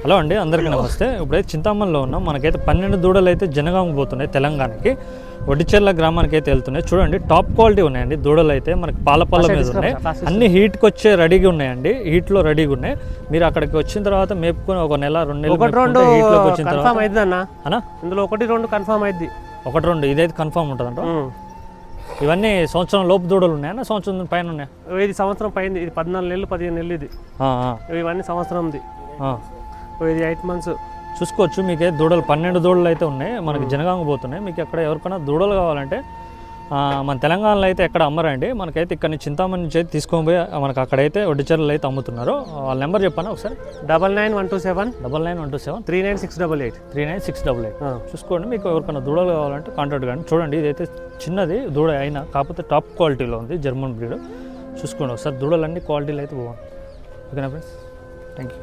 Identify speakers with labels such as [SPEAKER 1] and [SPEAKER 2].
[SPEAKER 1] Hello అండి, అందరికీ నమస్తే. ఇప్పుడైతే చింతామణిలో ఉన్నాం. మనకైతే 12 దూడలు అయితే జనగామకు పోతున్నాయి, తెలంగాణకి. వడ్డిచెర్ల గ్రామానికి అయితే వెళ్తున్నాయి. చూడండి, టాప్ క్వాలిటీ ఉన్నాయండి దూడలు అయితే. మనకి పాల మీద ఉన్నాయి, అన్ని హీట్కి వచ్చే రెడీగా ఉన్నాయండి, హీట్లో రెడీగా ఉన్నాయి. మీరు అక్కడికి వచ్చిన తర్వాత మేపుకొని ఒక నెల 2 నెలలు హీట్లోకి వచ్చిన తర్వాత
[SPEAKER 2] ఇందులో 1-2 కన్ఫర్మ్ అయింది.
[SPEAKER 1] 1-2 ఇదైతే కన్ఫర్మ్ ఉంటుందంట. ఇవన్నీ సంవత్సరం లోపు దూడలు ఉన్నాయా, సంవత్సరం పైన ఉన్నాయా?
[SPEAKER 2] ఇది సంవత్సరం పైన, ఇది 14 నెలలు 15 నెలలు. ఇది ఇవన్నీ సంవత్సరంది. ఇది 8 months.
[SPEAKER 1] చూసుకోవచ్చు. మీకు దూడలు 12 దూడలు అయితే ఉన్నాయి, మనకి జనగాంగ పోతున్నాయి. మీకు ఎక్కడ ఎవరికైనా దూడలు కావాలంటే మన తెలంగాణలో అయితే ఎక్కడ అమ్మరండి. మనకైతే ఇక్కడ నుంచి చింతామణి నుంచి అయితే తీసుకొని పోయి మనకు అక్కడైతే వడ్డిచెర్లలో అయితే అమ్ముతున్నారు. వాళ్ళ నెంబర్ చెప్పాను ఒకసారి.
[SPEAKER 2] 99127
[SPEAKER 1] 99127
[SPEAKER 2] 39688
[SPEAKER 1] 39688. చూసుకోండి, మీకు ఎవరికైనా దూడలు కావాలంటే కాంటాక్ట్ కానీ. చూడండి, ఇదైతే చిన్నది దూడ అయినా, కాకపోతే టాప్ క్వాలిటీలో ఉంది, జర్మన్ బ్రీడ్. చూసుకోండి ఒకసారి, దూడలన్నీ క్వాలిటీలు అయితే బాగుంది. ఓకేనా ఫ్రెండ్స్, థ్యాంక్ యూ.